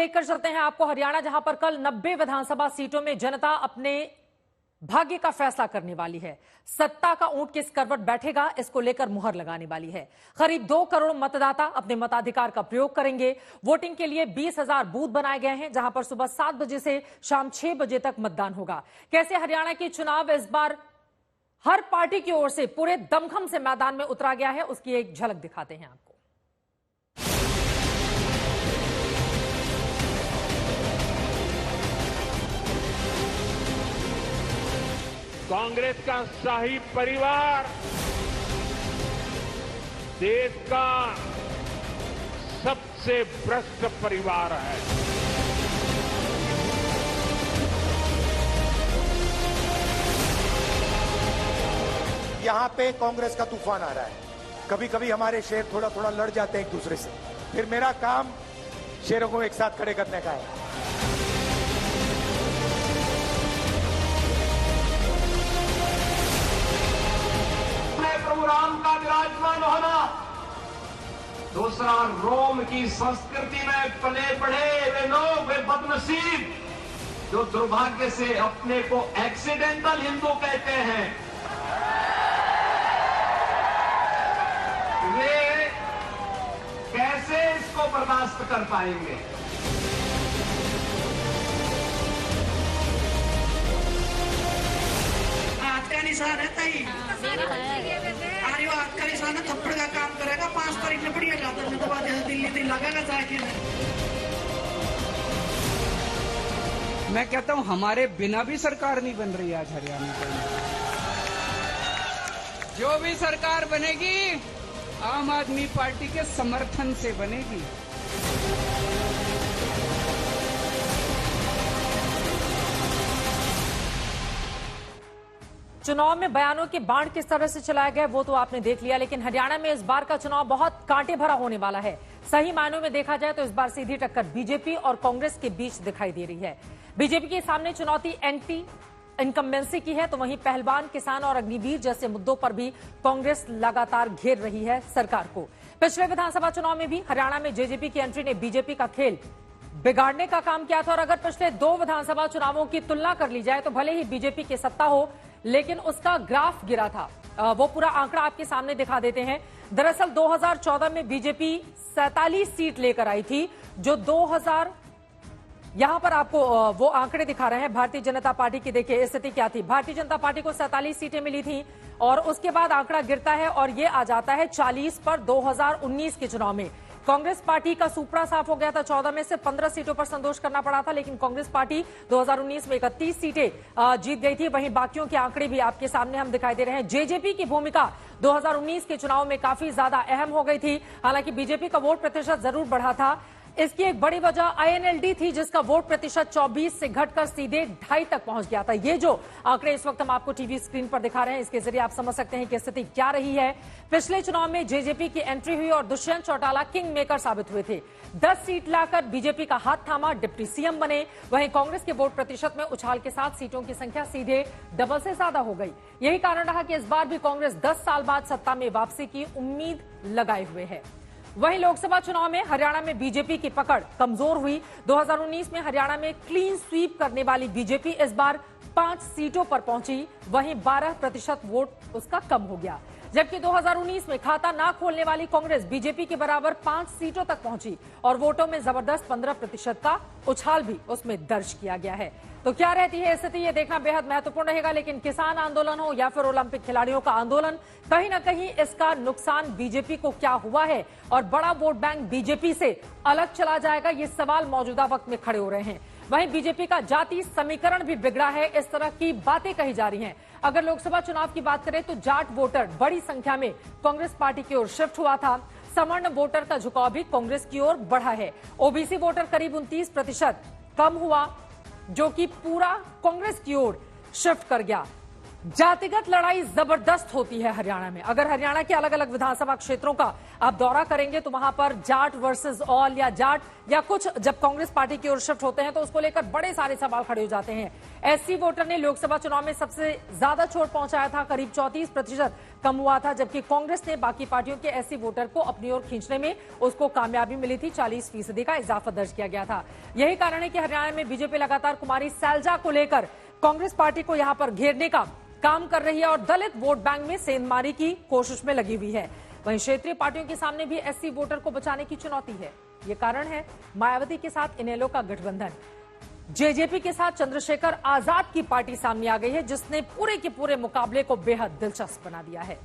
लेकर चलते हैं आपको हरियाणा, जहां पर कल 90 विधानसभा सीटों में जनता अपने भाग्य का फैसला करने वाली है। सत्ता का ऊंट किस करवट बैठेगा, इसको लेकर मुहर लगाने वाली है। करीब 2 करोड़ मतदाता अपने मताधिकार का प्रयोग करेंगे। वोटिंग के लिए 20,000 बूथ बनाए गए हैं, जहां पर सुबह 7 बजे से शाम 6 बजे तक मतदान होगा। कैसे हरियाणा के चुनाव इस बार हर पार्टी की ओर से पूरे दमखम से मैदान में उतरा गया है, उसकी एक झलक दिखाते हैं आपको। कांग्रेस का शाही परिवार देश का सबसे भ्रष्ट परिवार है। यहां पे कांग्रेस का तूफान आ रहा है। कभी कभी हमारे शेर थोड़ा थोड़ा लड़ जाते हैं एक दूसरे से, फिर मेरा काम शेरों को एक साथ खड़े करने का है। प्रभु राम का विराजमान होना, दूसरा रोम की संस्कृति में पले बढ़े वे लोग, वे बदनसीब जो दुर्भाग्य से अपने को एक्सीडेंटल हिंदू कहते हैं, वे कैसे इसको बर्दाश्त कर पाएंगे। हाथ का निशान है तई, अरे वो हाथ का निशान है, थप्पड़ का काम करेगा। 5 तारीख में बढ़िया जाता है, तो बाद दिल्ली दिन लगेगा साइकिल में। मैं कहता हूं हमारे बिना भी सरकार नहीं बन रही आज हरियाणा में। जो भी सरकार बनेगी आम आदमी पार्टी के समर्थन से बनेगी। चुनाव में बयानों के बाढ़ किस तरह से चलाया गया वो तो आपने देख लिया, लेकिन हरियाणा में इस बार का चुनाव बहुत कांटे भरा होने वाला है। सही मायनों में देखा जाए तो इस बार सीधी टक्कर बीजेपी और कांग्रेस के बीच दिखाई दे रही है। बीजेपी के सामने चुनौती एंटी इनकम्बेंसी की है, तो वहीं पहलवान, किसान और अग्निवीर जैसे मुद्दों पर भी कांग्रेस लगातार घेर रही है सरकार को। पिछले विधानसभा चुनाव में भी हरियाणा में जेजेपी की एंट्री ने बीजेपी का खेल बिगाड़ने का काम किया था, और अगर पिछले 2 विधानसभा चुनावों की तुलना कर ली जाए तो भले ही बीजेपी की सत्ता हो, लेकिन उसका ग्राफ गिरा था। वो पूरा आंकड़ा आपके सामने दिखा देते हैं। दरअसल 2014 में बीजेपी 47 सीट लेकर आई थी, जो 2000 यहां पर आपको वो आंकड़े दिखा रहे हैं भारतीय जनता पार्टी की। देखिए स्थिति क्या थी, भारतीय जनता पार्टी को 47 सीटें मिली थी, और उसके बाद आंकड़ा गिरता है और ये आ जाता है 40 पर 2019 के चुनाव में। कांग्रेस पार्टी का सुपड़ा साफ हो गया था, 14 में से 15 सीटों पर संतोष करना पड़ा था, लेकिन कांग्रेस पार्टी 2019 में 31 सीटें जीत गई थी। वहीं बाकियों के आंकड़े भी आपके सामने हम दिखाई दे रहे हैं। जेजेपी की भूमिका 2019 के चुनाव में काफी ज्यादा अहम हो गई थी। हालांकि बीजेपी का वोट प्रतिशत जरूर बढ़ा था, इसकी एक बड़ी वजह आईएनएलडी थी, जिसका वोट प्रतिशत 24 से घटकर सीधे 2.5 तक पहुंच गया था। ये जो आंकड़े इस वक्त हम आपको टीवी स्क्रीन पर दिखा रहे हैं, इसके जरिए आप समझ सकते हैं कि स्थिति क्या रही है। पिछले चुनाव में जेजेपी की एंट्री हुई और दुष्यंत चौटाला किंग मेकर साबित हुए थे। 10 सीट लाकर बीजेपी का हाथ थामा, डिप्टी सीएम बने। वहीं कांग्रेस के वोट प्रतिशत में उछाल के साथ सीटों की संख्या सीधे डबल से ज्यादा हो गई। यही कारण रहा कि इस बार भी कांग्रेस 10 साल बाद सत्ता में वापसी की उम्मीद लगाए हुए है। वहीं लोकसभा चुनाव में हरियाणा में बीजेपी की पकड़ कमजोर हुई। 2019 में हरियाणा में क्लीन स्वीप करने वाली बीजेपी इस बार 5 सीटों पर पहुंची, वहीं 12% वोट उसका कम हो गया। जबकि 2019 में खाता ना खोलने वाली कांग्रेस बीजेपी के बराबर 5 सीटों तक पहुंची, और वोटों में जबरदस्त 15% का उछाल भी उसमें दर्ज किया गया है। तो क्या रहती है स्थिति, ये देखना बेहद महत्वपूर्ण रहेगा। लेकिन किसान आंदोलन हो या फिर ओलंपिक खिलाड़ियों का आंदोलन, कहीं ना कहीं इसका नुकसान बीजेपी को क्या हुआ है और बड़ा वोट बैंक बीजेपी से अलग चला जाएगा, ये सवाल मौजूदा वक्त में खड़े हो रहे हैं। वहीं बीजेपी का जाति समीकरण भी बिगड़ा है, इस तरह की बातें कही जा रही हैं। अगर लोकसभा चुनाव की बात करें तो जाट वोटर बड़ी संख्या में कांग्रेस पार्टी की ओर शिफ्ट हुआ था। सवर्ण वोटर का झुकाव भी कांग्रेस की ओर बढ़ा है। ओबीसी वोटर करीब 29% कम हुआ, जो कि पूरा कांग्रेस की ओर शिफ्ट कर गया। जातिगत लड़ाई जबरदस्त होती है हरियाणा में। अगर हरियाणा के अलग अलग विधानसभा क्षेत्रों का आप दौरा करेंगे तो वहां पर जाट वर्सेस ऑल या जाट या कुछ जब कांग्रेस पार्टी की ओर शिफ्ट होते हैं तो उसको लेकर बड़े सारे सवाल खड़े हो जाते हैं। एससी वोटर ने लोकसभा चुनाव में सबसे ज्यादा चोट पहुंचाया था, करीब 34% कम हुआ था, जबकि कांग्रेस ने बाकी पार्टियों के एससी वोटर को अपनी ओर खींचने में उसको कामयाबी मिली थी। 40% का इजाफा दर्ज किया गया था। यही कारण है कि हरियाणा में बीजेपी लगातार कुमारी सैलजा को लेकर कांग्रेस पार्टी को यहां पर घेरने का काम कर रही है और दलित वोट बैंक में सेंधमारी की कोशिश में लगी हुई है। वहीं क्षेत्रीय पार्टियों के सामने भी एससी वोटर को बचाने की चुनौती है। ये कारण है मायावती के साथ इनेलो का गठबंधन। जेजेपी के साथ चंद्रशेखर आजाद की पार्टी सामने आ गई है, जिसने पूरे के पूरे मुकाबले को बेहद दिलचस्प बना दिया है।